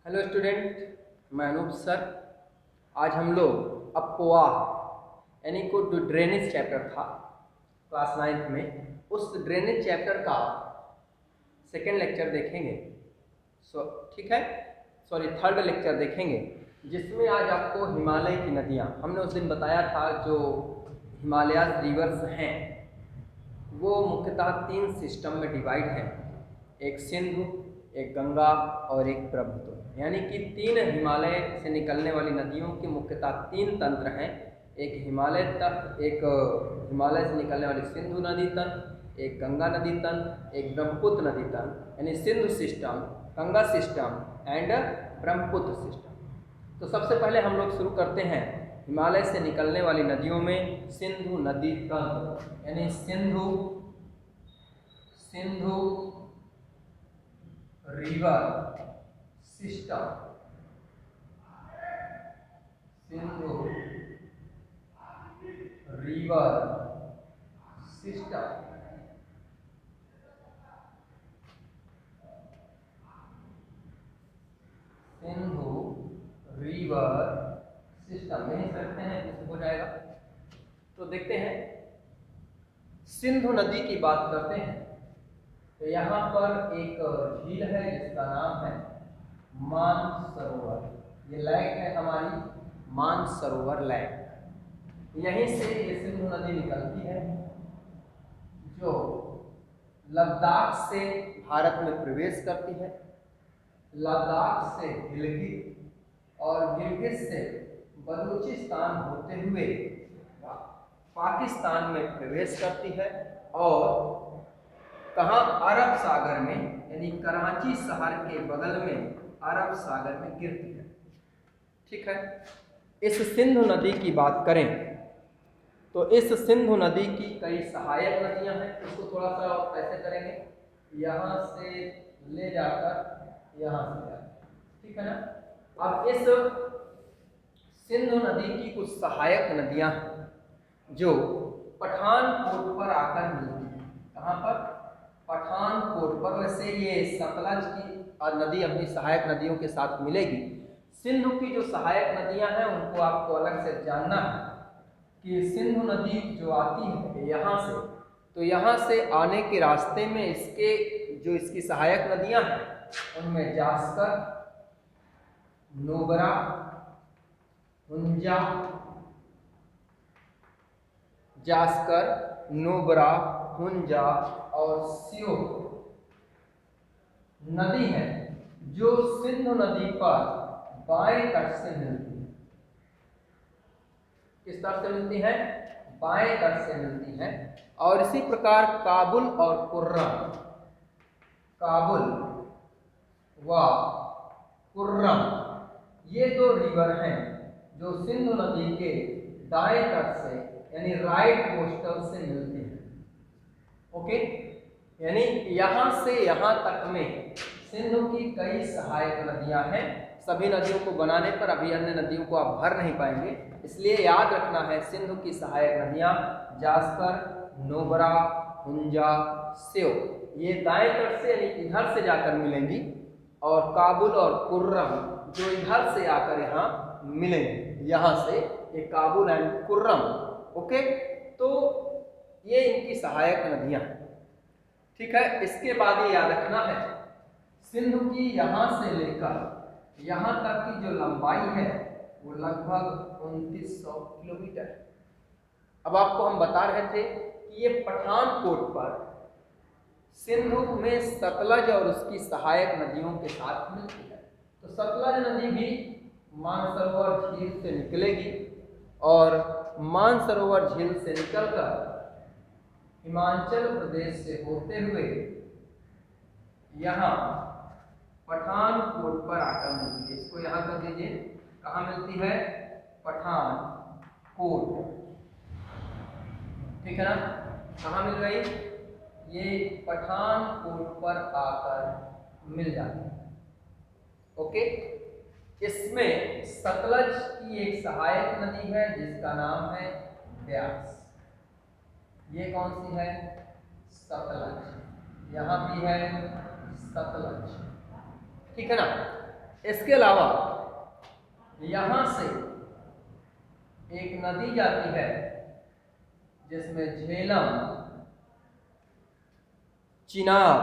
Hello student, मैं Anoop sir. आज हम लोग अपवाह यानी को जो ड्रेनेज चैप्टर था क्लास 9th में, उस ड्रेनेज चैप्टर का सेकेंड लेक्चर देखेंगे। ठीक है, सॉरी थर्ड लेक्चर देखेंगे, जिसमें आज आपको हिमालय की नदियाँ, हमने उस दिन बताया था जो हिमालयाज रिवर्स हैं वो मुख्यतः 3 सिस्टम में डिवाइड हैं, एक सिंधु, एक गंगा और एक ब्रह्मपुत्र। यानी कि 3 हिमालय से निकलने वाली नदियों के मुख्यतः 3 तंत्र हैं। एक हिमालय से निकलने वाली सिंधु नदी तंत्र, एक गंगा नदी तंत्र, एक ब्रह्मपुत्र नदी तंत्र, यानी Sindhu system, Ganga system and Brahmaputra system. तो सबसे पहले हम लोग शुरू करते हैं हिमालय से निकलने वाली नदियों में सिंधु नदी तंत्र, यानी Sindhu river system. Sindhu river system. Sindhu river system यही सकते हैं, इससे हो जाएगा। तो देखते हैं, सिंधु नदी की बात करते हैं तो यहाँ पर एक झील है जिसका नाम है मानसरोवर। ये लैक है हमारी मानसरोवर लैक। यहीं से ये सिंधु नदी निकलती है जो लद्दाख से भारत में प्रवेश करती है, लद्दाख से गिलगित और गिलगित से बलूचिस्तान होते हुए पाकिस्तान में प्रवेश करती है और कहाँ, अरब सागर में, यानी कराची शहर के बगल में अरब सागर में गिरती है। ठीक है, इस सिंधु नदी की बात करें तो इस सिंधु नदी की कई सहायक नदियां हैं। इसको थोड़ा सा ऐसे करेंगे, यहाँ से ले जाकर यहाँ से जाकर, ठीक है ना। अब इस सिंधु नदी की कुछ सहायक नदियां हैं जो पठानकोट पर आकर मिलती है। कहाँ पर? पठानकोट पर। वैसे ये सतलज की नदी अपनी सहायक नदियों के साथ मिलेगी। सिंधु की जो सहायक नदियां हैं उनको आपको अलग से जानना है कि सिंधु नदी जो आती है यहाँ से, तो यहाँ से आने के रास्ते में इसकी सहायक नदियां हैं उनमें जास्कर, नोबरा, हुंजा, जास्कर, नोबरा, हुंजा और स्योक नदी है जो सिंधु नदी पर बाएं तट से मिलती है। किस तट से मिलती है? बाएं तट से मिलती है। और इसी प्रकार काबुल और कुर्रम, काबुल व कुर्रम, ये 2 रिवर हैं जो सिंधु नदी के दाएं तट से यानी राइट कोस्टल से मिलते हैं। ओके, यानी यहां से यहां तक में सिंधु की कई सहायक नदियां हैं। सभी नदियों को बनाने पर अभी अन्य नदियों को आप भर नहीं पाएंगे, इसलिए याद रखना है सिंधु की सहायक नदियां जास्कर, नोबरा, हुंजा, स्योक, ये दाएं तट से यानी इधर से जाकर मिलेंगी, और काबुल और कुर्रम जो इधर से आकर यहाँ मिलेंगे, यहाँ से ये काबुल एंड कुर्रम। ओके, तो ये इनकी सहायक नदियां हैं। ठीक है, इसके बाद ये याद रखना है सिंधु की यहाँ से लेकर यहाँ तक की जो लंबाई है वो लगभग 2900 किलोमीटर। अब आपको हम बता रहे थे कि ये पठानकोट पर सिंधु में सतलज और उसकी सहायक नदियों के साथ मिलती है। तो सतलज नदी भी मानसरोवर झील से निकलेगी और मानसरोवर झील से निकलकर हिमाचल प्रदेश से होते हुए यहाँ पठानकोट पर आकर मिलती है। इसको यहाँ कर दीजिए, कहाँ मिलती है? पठानकोट। ठीक है ना, कहाँ मिल गई? ये पठानकोट पर आकर मिल जाती है। ओके, इसमें सतलज की एक सहायक नदी है जिसका नाम है ब्यास। ये कौन सी है? सतलज। यहाँ भी है सतलज। ठीक है ना। इसके अलावा यहां से एक नदी जाती है जिसमें झेलम, चिनाब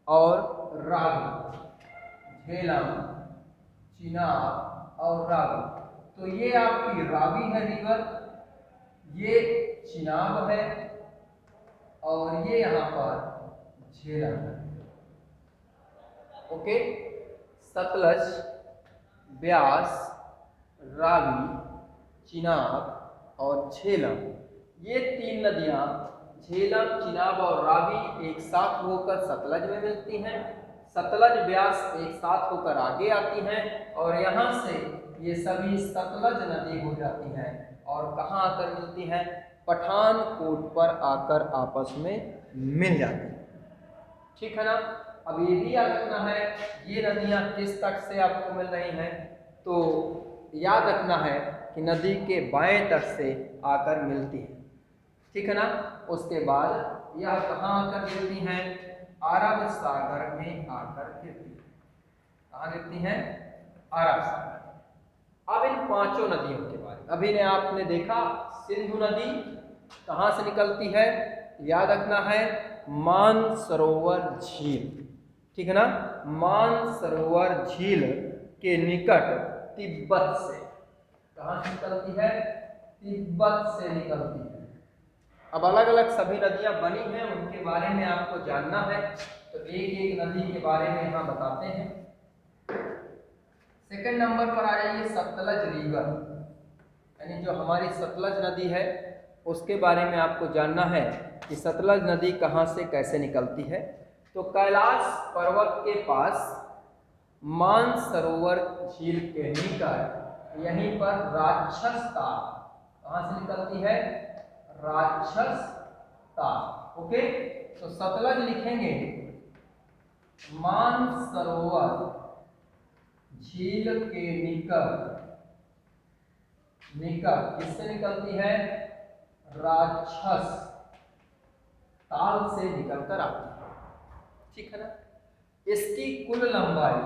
और रावी, झेलम, चिनाब और रावी। तो ये आपकी रावी है रिवर, ये चिनाब है और ये यहाँ पर झेलम है। ओके, सतलज, ब्यास, रावी, चिनाब और झेलम, ये तीन नदियाँ झेलम, चिनाब और रावी एक साथ होकर सतलज में मिलती हैं। सतलज, ब्यास एक साथ होकर आगे आती हैं और यहाँ से ये सभी सतलज नदी हो जाती हैं और कहाँ आकर मिलती हैं? पठानकोट पर आकर आपस में मिल जाती हैं। ठीक है ना। अब ये भी याद रखना है ये नदियाँ किस तट से आपको मिल रही हैं, तो याद रखना है कि नदी के बाएं तट से आकर मिलती है। ठीक है ना। उसके बाद यह कहाँ आकर गिरती हैं? अरब सागर में आकर गिरती है। कहाँ गिरती हैं? अरब सागर। अब इन पांचों नदियों के बारे में अभी ने आपने देखा, सिंधु नदी कहाँ से निकलती है? याद रखना है मानसरोवर झील। ठीक है ना। मानसरोवर झील के निकट तिब्बत से, कहाँ से निकलती है? तिब्बत से निकलती है। अब अलग अलग सभी नदियां बनी हैं, उनके बारे में आपको जानना है, तो एक एक नदी के बारे में यहाँ बताते हैं। सेकंड नंबर पर आ जाइए सतलज रिवर, यानी जो हमारी सतलज नदी है उसके बारे में आपको जानना है कि सतलज नदी कहाँ से कैसे निकलती है। तो कैलाश पर्वत के पास मानसरोवर झील के निकट यहीं पर राक्षस ताल, कहाँ से निकलती है? राक्षस ताल। ओके, तो सतलज लिखेंगे मानसरोवर झील के निकट किससे निकलती है? राक्षस ताल से निकलकर आती है। ठीक है ना। इसकी कुल लंबाई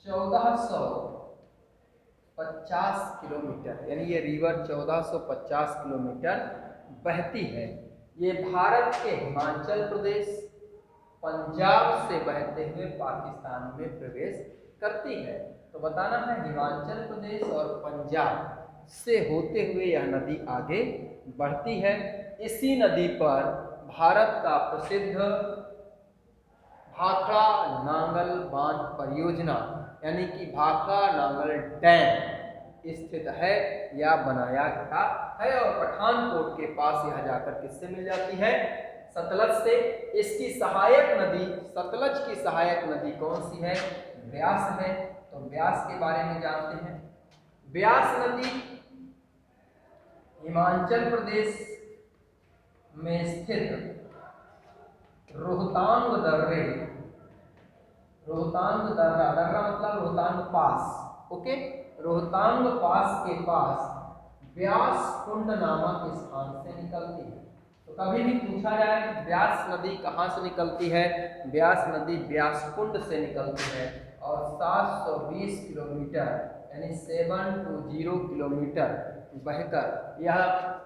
1450 किलोमीटर, यानी ये रिवर 1450 किलोमीटर बहती है। ये भारत के हिमाचल प्रदेश, पंजाब से बहते हुए पाकिस्तान में प्रवेश करती है। तो बताना है हिमाचल प्रदेश और पंजाब से होते हुए यह नदी आगे बढ़ती है। इसी नदी पर भारत का प्रसिद्ध भाखड़ा नांगल बांध परियोजना, यानी कि भाखड़ा नांगल डैम स्थित है या बनाया गया है और पठानकोट के पास यह जाकर किससे मिल जाती है? सतलज से। इसकी सहायक नदी, सतलज की सहायक नदी कौन सी है? ब्यास है। तो ब्यास के बारे में जानते हैं। ब्यास नदी हिमाचल प्रदेश में स्थित रोहतांग दर्रे, रोहतांग दर्रा, दर्रा मतलब रोहतांग पास, ओके, रोहतांग पास के पास ब्यास कुंड नामक स्थान से निकलती है। तो कभी भी पूछा जाए कि ब्यास नदी कहाँ से निकलती है? ब्यास नदी ब्यास कुंड से निकलती है और 720 किलोमीटर यानी 720 किलोमीटर बहकर यह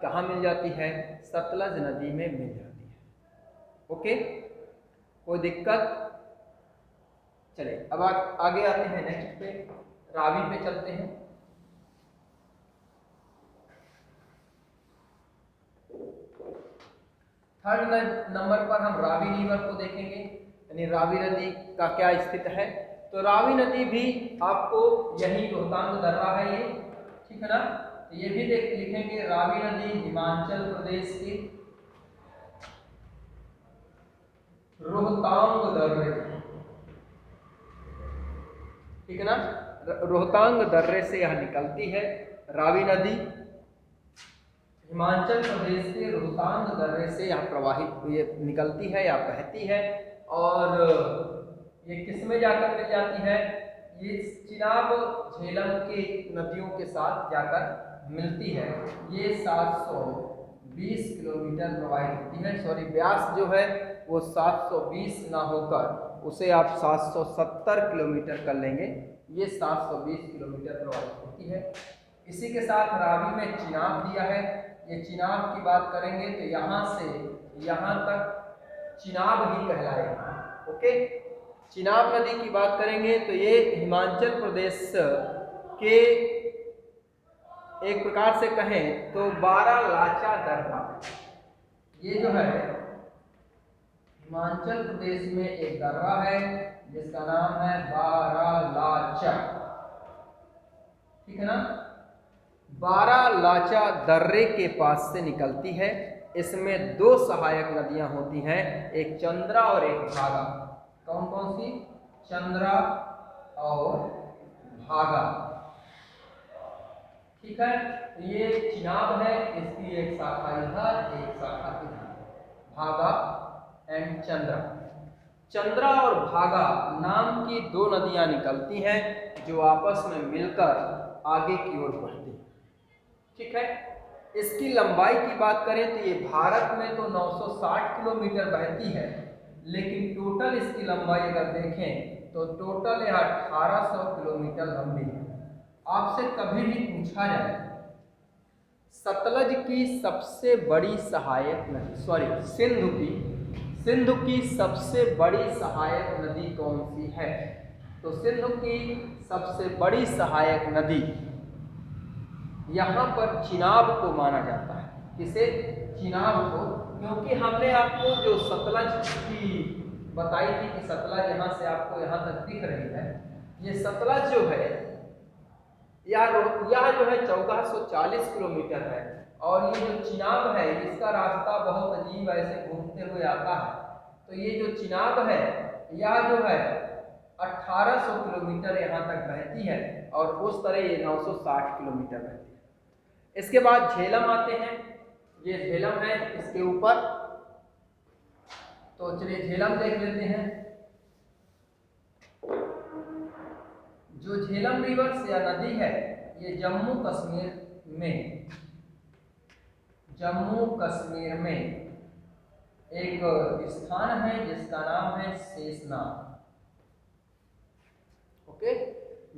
कहाँ मिल जाती है? सतलज नदी में मिल जाती है। ओके, कोई दिक्कत? चलिए अब आगे आते हैं, नेक्स्ट पे रावी पे चलते हैं। थर्ड नंबर पर हम रावी रिवर को देखेंगे, यानी रावी नदी का क्या स्थित है। तो रावी नदी भी आपको यही रोहतांग दर्रा है ये, ठीक है ना। तो ये भी लिखेंगे रावी नदी हिमाचल प्रदेश की रोहतांग दर्रे, ठीक है ना। रोहतांग दर्रे से यह निकलती है रावी नदी, हिमाचल प्रदेश के रोहतांग दर्रे से यह प्रवाहित ये निकलती है या बहती है और ये किस में जाकर मिल जाती है? ये चिनाब झेलम के नदियों के साथ जाकर मिलती है। ये 720 किलोमीटर प्रवाहित होती है। सॉरी, ब्यास जो है वो 720 ना होकर उसे आप 770 किलोमीटर कर लेंगे, ये 720 किलोमीटर प्रवाहित होती है। इसी के साथ रावी में चिनाब दिया है, ये चिनाब की बात करेंगे तो यहाँ से यहाँ तक चिनाब ही कहलाएगा। ओके, चिनाब नदी की बात करेंगे तो ये हिमाचल प्रदेश के एक प्रकार से कहें तो बारालाचा दर्रा, ये जो है हिमाचल प्रदेश में एक दर्रा है जिसका नाम है बारालाचा, ठीक है ना। बारालाचा दर्रे के पास से निकलती है। इसमें दो सहायक नदियां होती हैं, एक चंद्रा और एक भागा। कौन कौन सी? चंद्रा और भागा, ठीक है। तो ये चिनाब है, इसकी एक शाखा इधर, एक शाखा इधर, भागा एंड चंद्रा। चंद्रा और भागा नाम की दो नदियां निकलती हैं जो आपस में मिलकर आगे की ओर बढ़ती हैं, ठीक है। इसकी लंबाई की बात करें तो ये भारत में तो 960 किलोमीटर बहती है, लेकिन टोटल इसकी लंबाई अगर देखें तो टोटल यह 1800 किलोमीटर लंबी है। आपसे कभी भी पूछा जाए सतलज की सबसे बड़ी सहायक नदी, सिंधु की सबसे बड़ी सहायक नदी कौन सी है? तो सिंधु की सबसे बड़ी सहायक नदी, यहाँ पर चिनाब को माना जाता है। किसे? चिनाब को, क्योंकि हमने आपको जो सतलज की बताई थी कि सतलज यहाँ से आपको यहाँ तक दिख रही है, ये सतलज जो है यह जो है 1440 किलोमीटर है, और ये जो चिनाब है इसका रास्ता बहुत अजीब ऐसे घूमते हुए आता है। तो ये जो चिनाब है यह जो है 1800 किलोमीटर यहाँ तक बहती है, और उस तरह ये 960 किलोमीटर बहती है। इसके बाद झेलम आते हैं, ये झेलम है इसके ऊपर, तो चलिए झेलम देख लेते हैं। जो झेलम रिवर या नदी है ये जम्मू कश्मीर में एक स्थान है जिसका नाम है शेषनाग। ओके,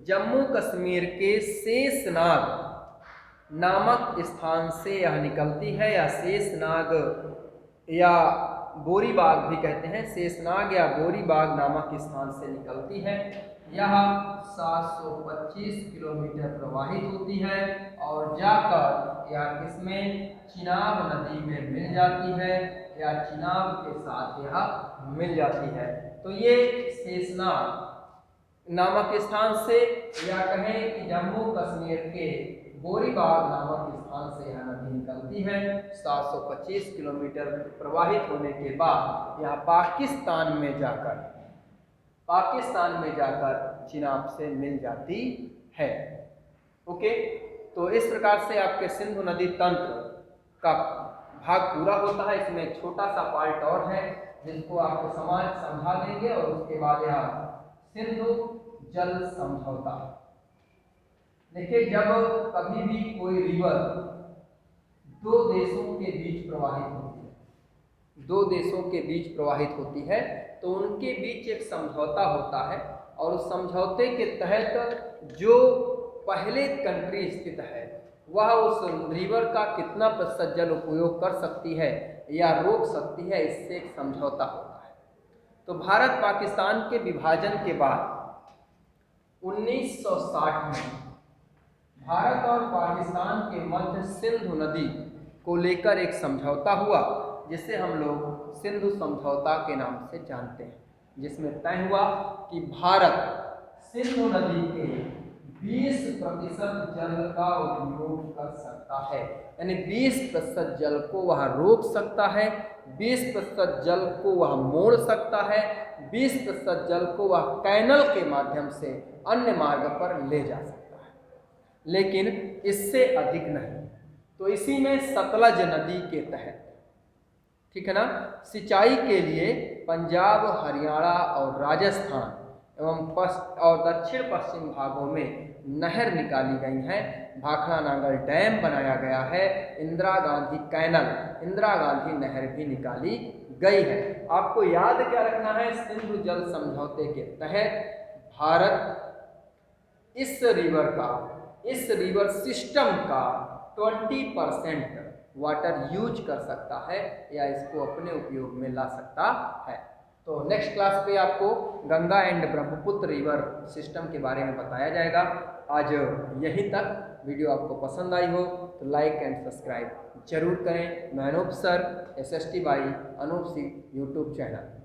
जम्मू कश्मीर के शेषनाग नामक स्थान से यह निकलती है, या शेषनाग या बोरीबाग भी कहते हैं, शेषनाग या बोरीबाग नामक स्थान से निकलती है। यह 725 किलोमीटर प्रवाहित होती है और जाकर यह किसमें? चिनाब नदी में मिल जाती है, या चिनाब के साथ यह मिल जाती है। तो ये शेषनाग नामक स्थान से, या कहें कि जम्मू कश्मीर के बोरीबाग नामक स्थान से यह नदी निकलती है। 725 किलोमीटर प्रवाहित होने के बाद यह पाकिस्तान में जाकर चिनाब से मिल जाती है। ओके, तो इस प्रकार से आपके सिंधु नदी तंत्र का भाग पूरा होता है। इसमें एक छोटा सा पार्ट और है जिसको आपको समझा देंगे, और उसके बाद यह सिंधु जल समझौता। देखिए, जब कभी भी कोई रिवर दो देशों के बीच प्रवाहित होती है तो उनके बीच एक समझौता होता है, और उस समझौते के तहत जो पहले कंट्री स्थित है वह उस रिवर का कितना प्रतिशत जल उपयोग कर सकती है या रोक सकती है, इससे एक समझौता होता है। तो भारत पाकिस्तान के विभाजन के बाद 1960 में भारत और पाकिस्तान के मध्य सिंधु नदी को लेकर एक समझौता हुआ, जिसे हम लोग सिंधु समझौता के नाम से जानते हैं, जिसमें तय हुआ कि भारत सिंधु नदी के 20% जल का उपयोग कर सकता है, यानी 20% जल को वह रोक सकता है, 20% जल को वह मोड़ सकता है, 20% जल को वह कैनल के माध्यम से अन्य मार्ग पर ले जा सकता है, लेकिन इससे अधिक नहीं। तो इसी में सतलज नदी के तहत, ठीक है ना, सिंचाई के लिए पंजाब, हरियाणा और राजस्थान और दक्षिण पश्चिम भागों में नहर निकाली गई हैं। भाखड़ा नांगल डैम बनाया गया है, इंदिरा गांधी कैनल, इंदिरा गांधी नहर भी निकाली गई है। आपको याद क्या रखना है, सिंधु जल समझौते के तहत भारत इस रिवर सिस्टम का 20% वाटर यूज कर सकता है या इसको अपने उपयोग में ला सकता है। तो नेक्स्ट क्लास पे आपको Ganga and Brahmaputra river system के बारे में बताया जाएगा। आज यहीं तक। वीडियो आपको पसंद आई हो तो लाइक एंड सब्सक्राइब जरूर करें। मैं Anoop sir, SST by Anoop Singh YouTube channel.